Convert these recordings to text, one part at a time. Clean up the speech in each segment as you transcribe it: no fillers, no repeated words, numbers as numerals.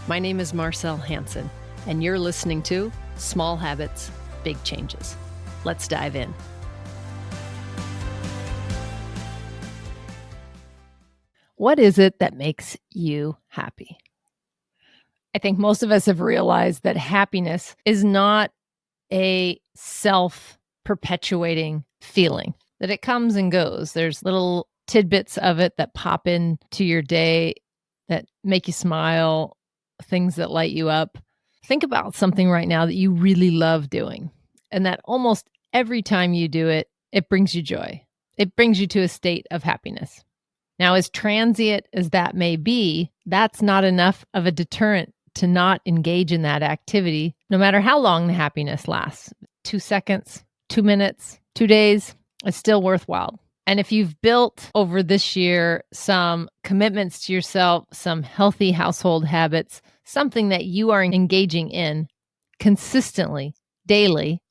My name is Marcell Hanson, and you're listening to Small Habits, Big Changes. Let's dive in. What is it that makes you happy? I think most of us have realized that happiness is not a self-perpetuating feeling, that it comes and goes. There's little tidbits of it that pop into your day that make you smile, things that light you up. Think about something right now that you really love doing, and that almost every time you do it, it brings you joy. It brings you to a state of happiness. Now, as transient as that may be, that's not enough of a deterrent to not engage in that activity, no matter how long the happiness lasts. 2 seconds, 2 minutes, 2 days, it's still worthwhile. And if you've built over this year some commitments to yourself, some healthy household habits, something that you are engaging in consistently, daily,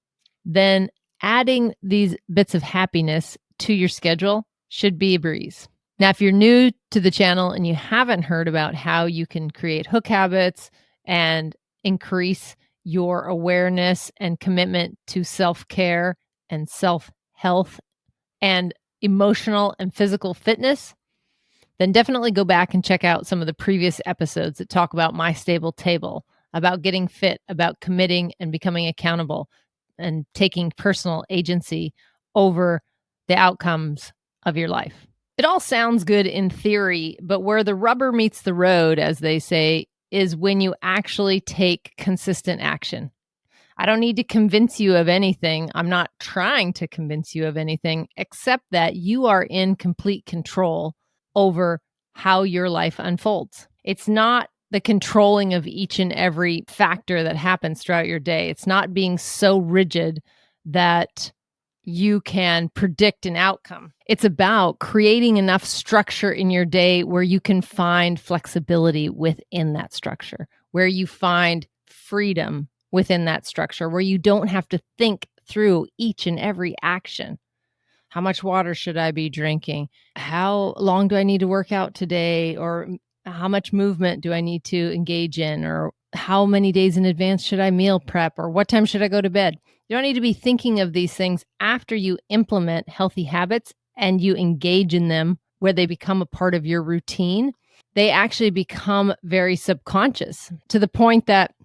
then adding these bits of happiness to your schedule should be a breeze. Now, if you're new to the channel and you haven't heard about how you can create hook habits and increase your awareness and commitment to self-care and self-health and emotional and physical fitness, then definitely go back and check out some of the previous episodes that talk about my stable table, about getting fit, about committing and becoming accountable and taking personal agency over the outcomes of your life. It all sounds good in theory, but where the rubber meets the road, as they say, is when you actually take consistent action. I don't need to convince you of anything. I'm not trying to convince you of anything, except that you are in complete control over how your life unfolds. It's not the controlling of each and every factor that happens throughout your day. It's not being so rigid that you can predict an outcome. It's about creating enough structure in your day where you can find flexibility within that structure, where you find freedom within that structure, where you don't have to think through each and every action. How much water should I be drinking? How long do I need to work out today? Or how much movement do I need to engage in? Or how many days in advance should I meal prep? Or what time should I go to bed? You don't need to be thinking of these things after you implement healthy habits and you engage in them where they become a part of your routine. They actually become very subconscious to the point that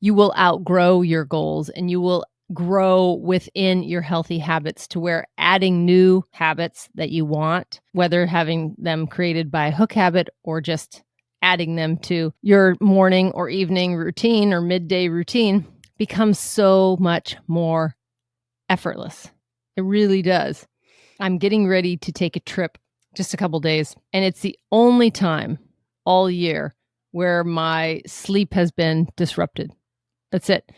you will outgrow your goals and you will grow within your healthy habits to where adding new habits that you want, whether having them created by a hook habit or just adding them to your morning or evening routine or midday routine, becomes so much more effortless. It really does. I'm getting ready to take a trip just a couple days, and it's the only time all year where my sleep has been disrupted. That's it.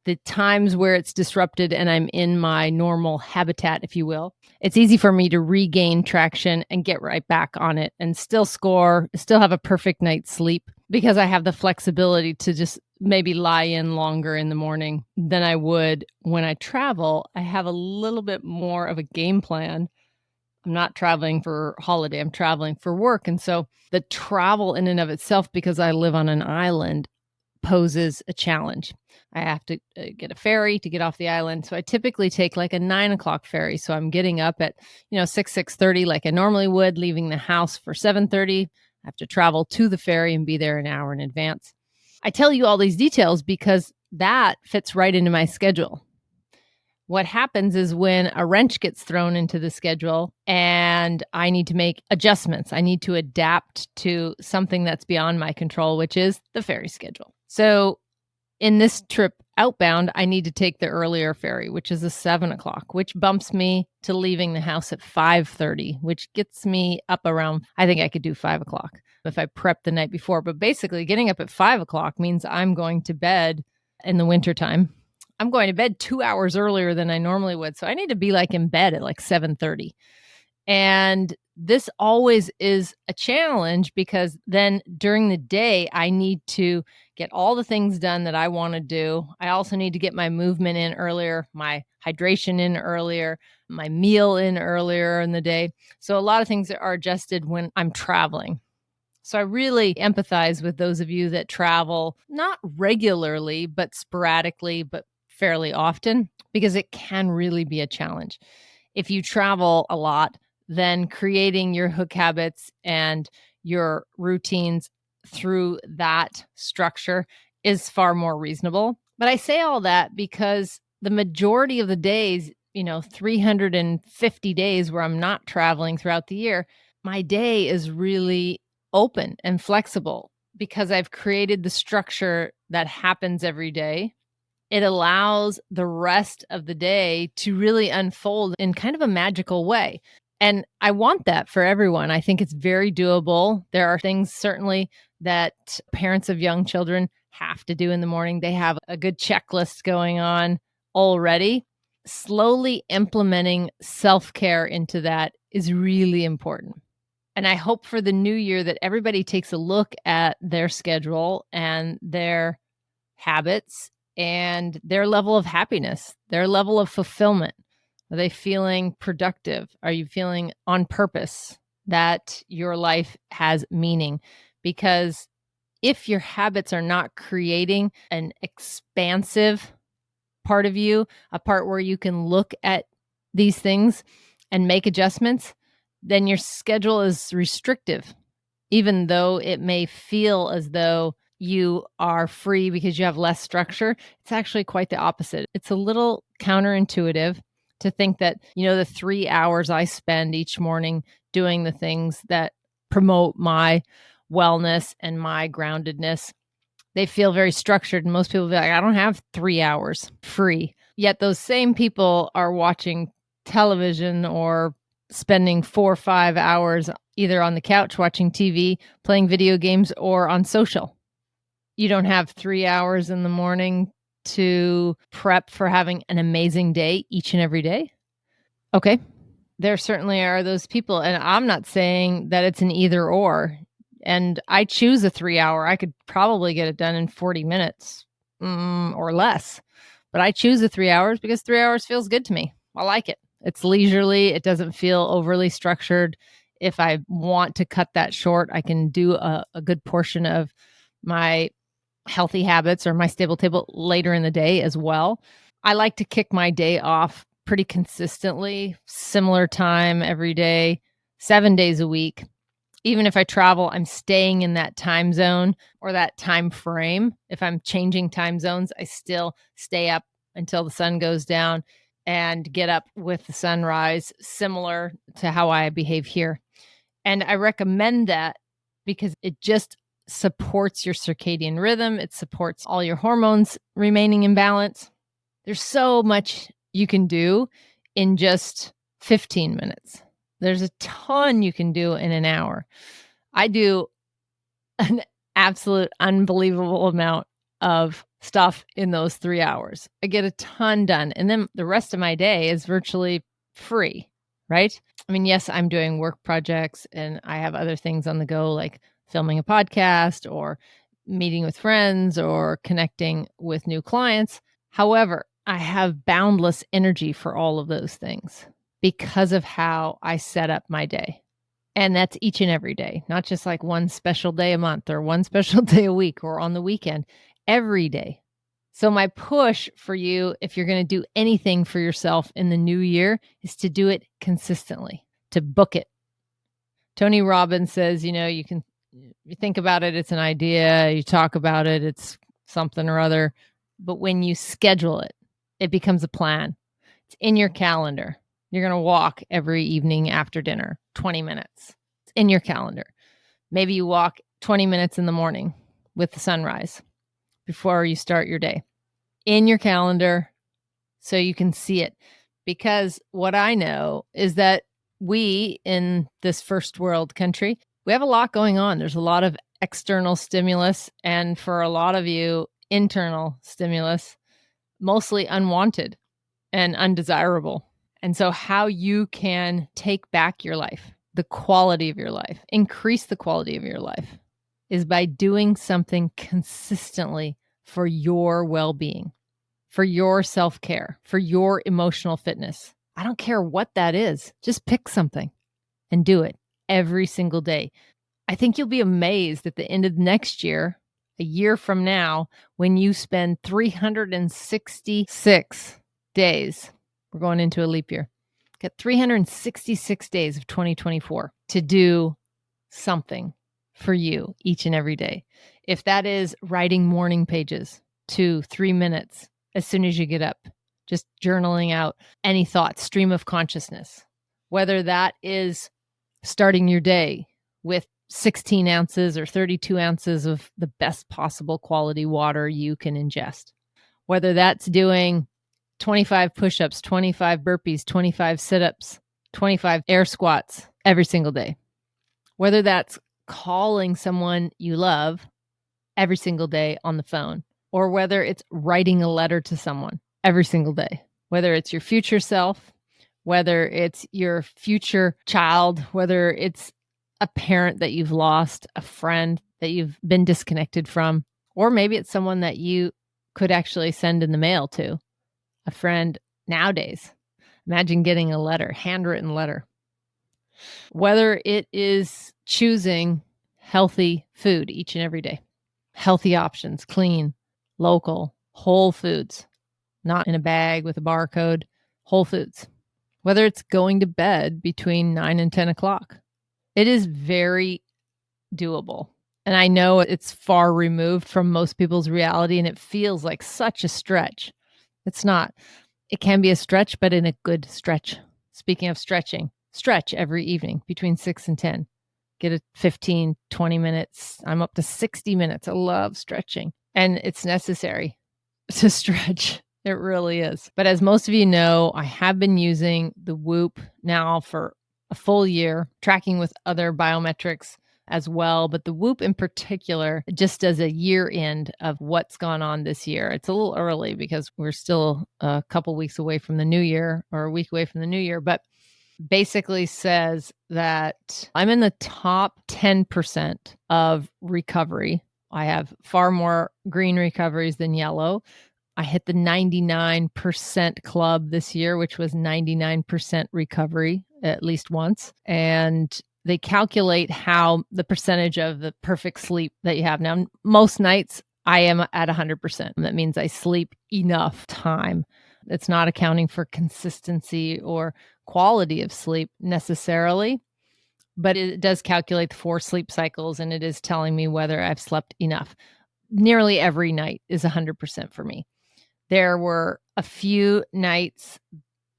The times where it's disrupted and I'm in my normal habitat, if you will, it's easy for me to regain traction and get right back on it and still score, still have a perfect night's sleep because I have the flexibility to just maybe lie in longer in the morning than I would when I travel. I have a little bit more of a game plan. I'm not traveling for holiday, I'm traveling for work. And so the travel in and of itself, because I live on an island, poses a challenge. I have to get a ferry to get off the island. So I typically take like a 9:00 ferry. So I'm getting up at, 6:30 like I normally would, leaving the house for 7:30. I have to travel to the ferry and be there an hour in advance. I tell you all these details because that fits right into my schedule. What happens is when a wrench gets thrown into the schedule and I need to make adjustments, I need to adapt to something that's beyond my control, which is the ferry schedule. So in this trip outbound, I need to take the earlier ferry, which is a 7:00, which bumps me to leaving the house at 5:30, which gets me up around, I think I could do 5:00 if I prep the night before. But basically getting up at 5:00 means I'm going to bed in the wintertime. I'm going to bed 2 hours earlier than I normally would. So I need to be like in bed at like 7:30. And this always is a challenge because then during the day, I need to get all the things done that I want to do. I also need to get my movement in earlier, my hydration in earlier, my meal in earlier in the day. So a lot of things are adjusted when I'm traveling. So I really empathize with those of you that travel, not regularly, but sporadically, but fairly often, because it can really be a challenge. If you travel a lot, then creating your hook habits and your routines through that structure is far more reasonable. But I say all that because the majority of the days, 350 days where I'm not traveling throughout the year, my day is really open and flexible because I've created the structure that happens every day. It allows the rest of the day to really unfold in kind of a magical way. And I want that for everyone. I think it's very doable. There are things certainly that parents of young children have to do in the morning. They have a good checklist going on already. Slowly implementing self care into that is really important. And I hope for the new year that everybody takes a look at their schedule and their habits and their level of happiness, their level of fulfillment. Are they feeling productive? Are you feeling on purpose that your life has meaning? Because if your habits are not creating an expansive part of you, a part where you can look at these things and make adjustments, then your schedule is restrictive, even though it may feel as though you are free because you have less structure. It's actually quite the opposite. It's a little counterintuitive to think that, the 3 hours I spend each morning doing the things that promote my wellness and my groundedness, they feel very structured. And most people be like, I don't have 3 hours free. Yet those same people are watching television or spending 4 or 5 hours either on the couch watching TV, playing video games, or on social. You don't have 3 hours in the morning to prep for having an amazing day each and every day. Okay. There certainly are those people. And I'm not saying that it's an either or. And I choose a 3 hour. I could probably get it done in 40 minutes or less. But I choose the 3 hours because 3 hours feels good to me. I like it. It's leisurely. It doesn't feel overly structured. If I want to cut that short, I can do a good portion of my healthy habits or my stable table later in the day as well. I like to kick my day off pretty consistently, similar time every day, 7 days a week. Even if I travel, I'm staying in that time zone or that time frame. If I'm changing time zones, I still stay up until the sun goes down and get up with the sunrise, similar to how I behave here. And I recommend that because it just supports your circadian rhythm. It supports all your hormones remaining in balance. There's so much you can do in just 15 minutes. There's a ton you can do in an hour. I do an absolute unbelievable amount of stuff in those 3 hours. I get a ton done. And then the rest of my day is virtually free, right? I mean, yes, I'm doing work projects and I have other things on the go, like filming a podcast or meeting with friends or connecting with new clients. However, I have boundless energy for all of those things because of how I set up my day. And that's each and every day, not just like one special day a month or one special day a week or on the weekend, every day. So my push for you, if you're going to do anything for yourself in the new year, is to do it consistently, to book it. Tony Robbins says, you think about it, it's an idea. You talk about it, it's something or other. But when you schedule it, it becomes a plan. It's in your calendar. You're going to walk every evening after dinner, 20 minutes. It's in your calendar. Maybe you walk 20 minutes in the morning with the sunrise before you start your day. In your calendar so you can see it. Because what I know is that we in this first world country, we have a lot going on. There's a lot of external stimulus, and for a lot of you, internal stimulus, mostly unwanted and undesirable. And so how you can take back your life, the quality of your life, increase the quality of your life, is by doing something consistently for your well-being, for your self-care, for your emotional fitness. I don't care what that is. Just pick something and do it every single day. I think you'll be amazed at the end of next year, a year from now, when you spend 366 days. We're going into a leap year. Got 366 days of 2024 to do something for you each and every day. If that is writing morning pages, 2-3 minutes as soon as you get up, just journaling out any thoughts, stream of consciousness, whether that is starting your day with 16 ounces or 32 ounces of the best possible quality water you can ingest, whether that's doing 25 push-ups, 25 burpees, 25 sit-ups, 25 air squats every single day, whether that's calling someone you love every single day on the phone, or whether it's writing a letter to someone every single day, whether it's your future self, whether it's your future child, whether it's a parent that you've lost, a friend that you've been disconnected from, or maybe it's someone that you could actually send in the mail to, a friend nowadays. Imagine getting a letter, handwritten letter. Whether it is choosing healthy food each and every day, healthy options, clean, local, whole foods, not in a bag with a barcode, whole foods. Whether it's going to bed between 9 and 10 o'clock. It is very doable. And I know it's far removed from most people's reality, and it feels like such a stretch. It's not. It can be a stretch, but in a good stretch. Speaking of stretching, stretch every evening between 6 and 10. Get a 15, 20 minutes. I'm up to 60 minutes. I love stretching. And it's necessary to stretch. It really is. But as most of you know, I have been using the Whoop now for a full year, tracking with other biometrics as well. But the Whoop in particular just does a year end of what's gone on this year. It's a little early because we're still a couple weeks away from the new year, or a week away from the new year. But basically says that I'm in the top 10% of recovery. I have far more green recoveries than yellow. I hit the 99% club this year, which was 99% recovery at least once. And they calculate how the percentage of the perfect sleep that you have. Now, most nights I am at 100%. That means I sleep enough time. It's not accounting for consistency or quality of sleep necessarily, but it does calculate the 4 sleep cycles, and it is telling me whether I've slept enough. Nearly every night is 100% for me. There were a few nights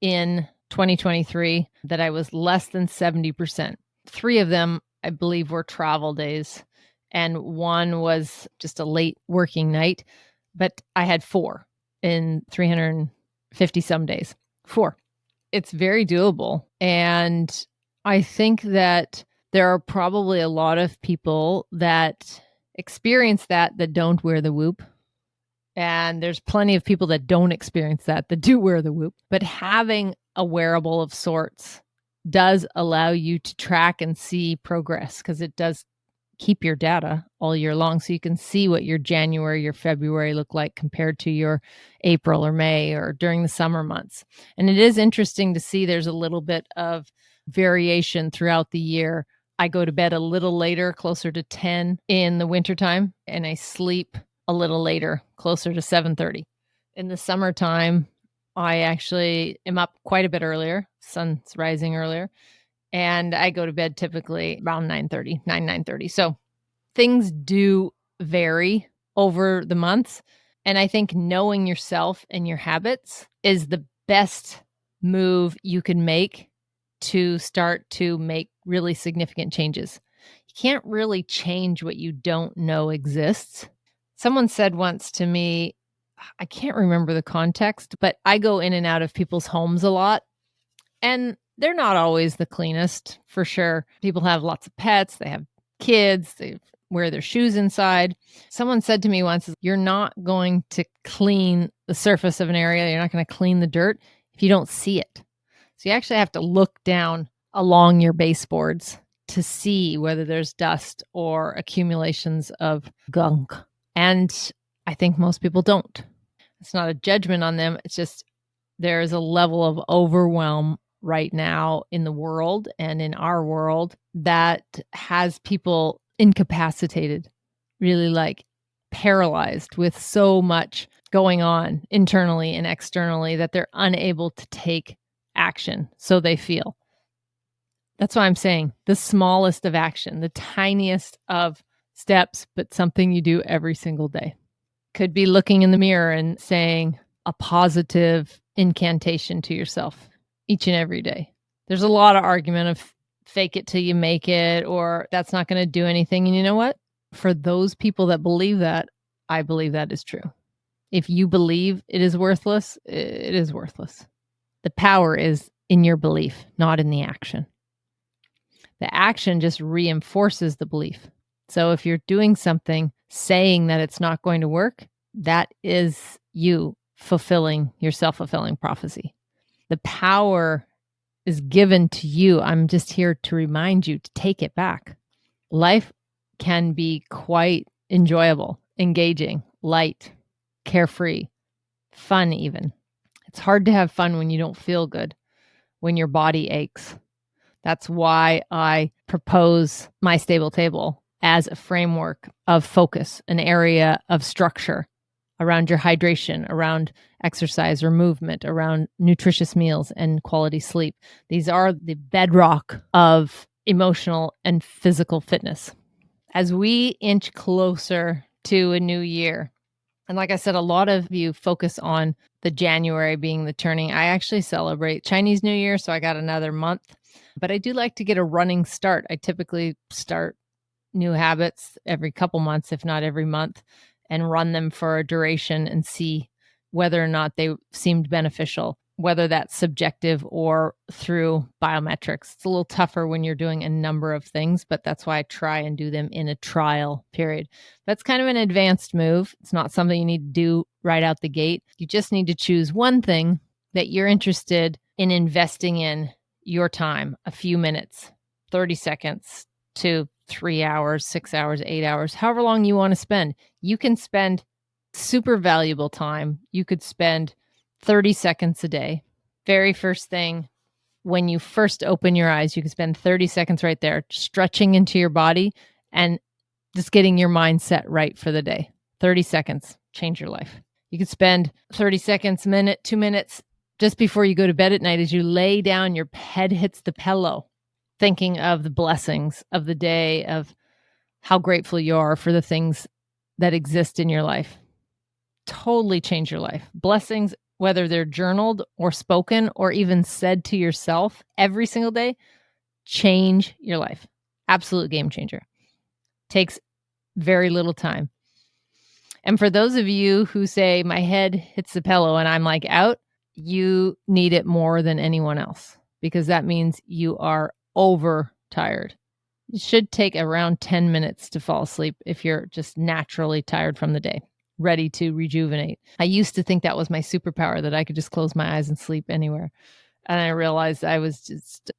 in 2023 that I was less than 70%. 3 of them, I believe, were travel days, and one was just a late working night, but I had 4 in 350 some days. 4. It's very doable. And I think that there are probably a lot of people that experience that don't wear the Whoop. And there's plenty of people that don't experience that do wear the Whoop. But having a wearable of sorts does allow you to track and see progress, because it does keep your data all year long, so you can see what your January, your February look like compared to your April or May or during the summer months. And it is interesting to see there's a little bit of variation throughout the year. I go to bed a little later, closer to 10 in the wintertime, and I sleep a little later, closer to 7:30. In the summertime, I actually am up quite a bit earlier. Sun's rising earlier. And I go to bed typically around 9:30. So things do vary over the months. And I think knowing yourself and your habits is the best move you can make to start to make really significant changes. You can't really change what you don't know exists. Someone said once to me, I can't remember the context, but I go in and out of people's homes a lot. And they're not always the cleanest, for sure. People have lots of pets. They have kids. They wear their shoes inside. Someone said to me once, you're not going to clean the surface of an area. You're not going to clean the dirt if you don't see it. So you actually have to look down along your baseboards to see whether there's dust or accumulations of gunk. And I think most people don't. It's not a judgment on them. It's just there is a level of overwhelm right now in the world and in our world that has people incapacitated, really like paralyzed with so much going on internally and externally that they're unable to take action. So they feel. That's why I'm saying the smallest of action, the tiniest of steps, but something you do every single day. Could be looking in the mirror and saying a positive incantation to yourself each and every day. There's a lot of argument of fake it till you make it, or that's not going to do anything. And you know what? For those people that believe that, I believe that is true. If you believe it is worthless, it is worthless. The power is in your belief, not in the action. The action just reinforces the belief. So if you're doing something saying that it's not going to work, that is you fulfilling your self-fulfilling prophecy. The power is given to you. I'm just here to remind you to take it back. Life can be quite enjoyable, engaging, light, carefree, fun even. It's hard to have fun when you don't feel good, when your body aches. That's why I propose my stable table as a framework of focus, an area of structure around your hydration, around exercise or movement, around nutritious meals and quality sleep. These are the bedrock of emotional and physical fitness. As we inch closer to a new year, and like I said, a lot of you focus on the January being the turning. I actually celebrate Chinese New Year, so I got another month. But I do like to get a running start. I typically start new habits every couple months, if not every month, and run them for a duration and see whether or not they seemed beneficial, whether that's subjective or through biometrics. It's a little tougher when you're doing a number of things, but that's why I try and do them in a trial period. That's kind of an advanced move. It's not something you need to do right out the gate. You just need to choose one thing that you're interested in investing in your time, a few minutes, 30 seconds to 3 hours, 6 hours, 8 hours, however long you want to spend. You can spend super valuable time. You could spend 30 seconds a day. Very first thing, when you first open your eyes, you can spend 30 seconds right there, stretching into your body and just getting your mindset right for the day. 30 seconds, change your life. You could spend 30 seconds, minute, 2 minutes just before you go to bed at night. As you lay down, your head hits the pillow, thinking of the blessings of the day, of how grateful you are for the things that exist in your life. Totally change your life. Blessings, whether they're journaled or spoken or even said to yourself every single day, change your life. Absolute game changer. Takes very little time. And for those of you who say, my head hits the pillow and I'm like out, you need it more than anyone else, because that means you are overtired. It should take around 10 minutes to fall asleep if you're just naturally tired from the day, ready to rejuvenate. I used to think that was my superpower, that I could just close my eyes and sleep anywhere. And I realized I was just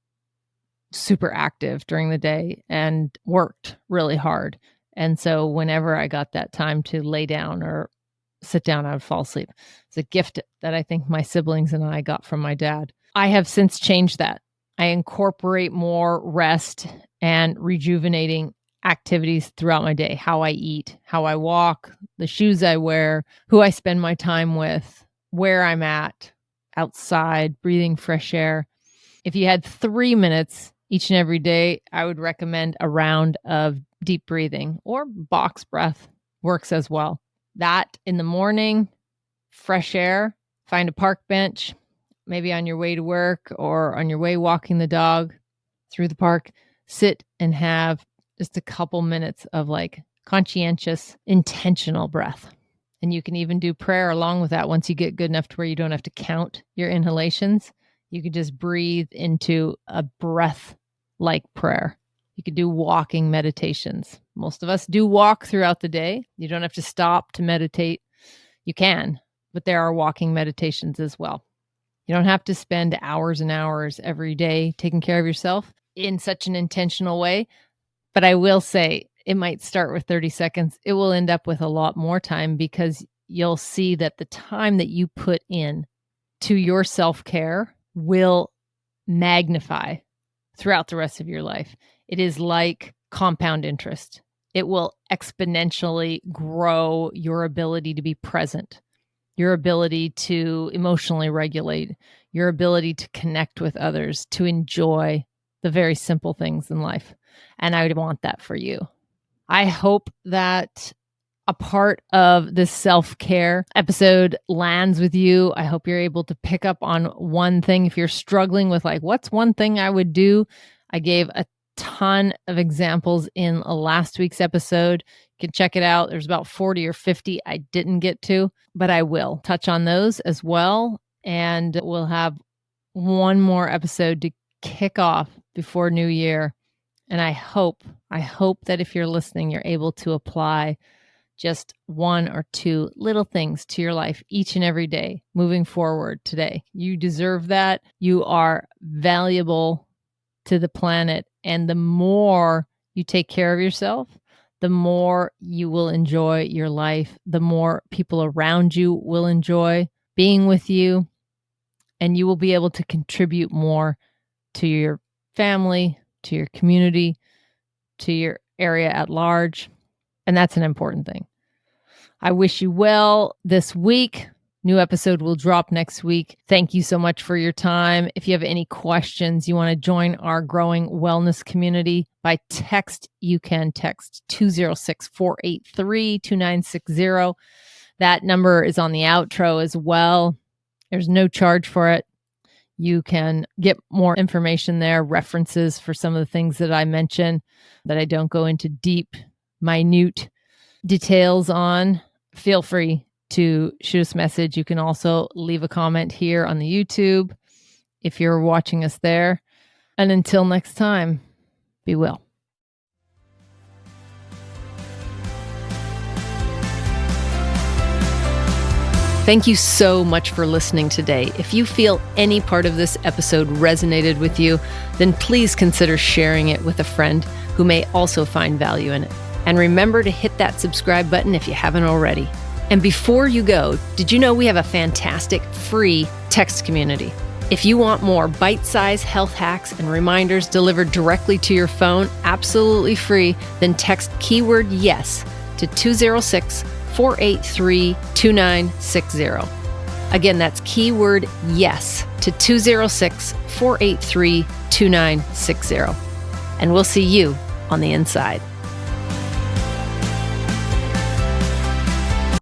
super active during the day and worked really hard. And so whenever I got that time to lay down or sit down, I would fall asleep. It's a gift that I think my siblings and I got from my dad. I have since changed that. I incorporate more rest and rejuvenating activities throughout my day. How I eat, how I walk, the shoes I wear, who I spend my time with, where I'm at, outside, breathing fresh air. If you had 3 minutes each and every day, I would recommend a round of deep breathing, or box breath works as well. That in the morning, fresh air, find a park bench, maybe on your way to work or on your way walking the dog through the park, sit and have just a couple minutes of like conscientious, intentional breath. And you can even do prayer along with that once you get good enough to where you don't have to count your inhalations. You could just breathe into a breath like prayer. You could do walking meditations. Most of us do walk throughout the day. You don't have to stop to meditate. You can, but there are walking meditations as well. You don't have to spend hours and hours every day taking care of yourself in such an intentional way. But I will say it might start with 30 seconds. It will end up with a lot more time, because you'll see that the time that you put in to your self-care will magnify throughout the rest of your life. It is like compound interest. it will exponentially grow your ability to be present, your ability to emotionally regulate, your ability to connect with others, to enjoy the very simple things in life. And I would want that for you. I hope that a part of this self-care episode lands with you. I hope you're able to pick up on one thing. If you're struggling with like, what's one thing I would do? I gave a ton of examples in last week's episode. You can check it out. There's about 40 or 50 I didn't get to, but I will touch on those as well. And we'll have one more episode to kick off before New Year. And I hope that if you're listening, you're able to apply just one or two little things to your life each and every day moving forward today. You deserve that. You are valuable to the planet. And the more you take care of yourself, the more you will enjoy your life, the more people around you will enjoy being with you, and you will be able to contribute more to your family, to your community, to your area at large. And that's an important thing. I wish you well this week. New episode will drop next week. Thank you so much for your time. If you have any questions, you want to join our growing wellness community by text, you can text 206-483-2960. That number is on the outro as well. There's no charge for it. You can get more information there, references for some of the things that I mention that I don't go into deep, minute details on. Feel free to shoot us a message. You can also leave a comment here on the YouTube if you're watching us there. And until next time, be well. Thank you so much for listening today. If you feel any part of this episode resonated with you, then please consider sharing it with a friend who may also find value in it. And remember to hit that subscribe button if you haven't already. And before you go, did you know we have a fantastic free text community? If you want more bite-sized health hacks and reminders delivered directly to your phone, absolutely free, then text keyword YES to 206-483-2960. Again, that's keyword YES to 206-483-2960. And we'll see you on the inside.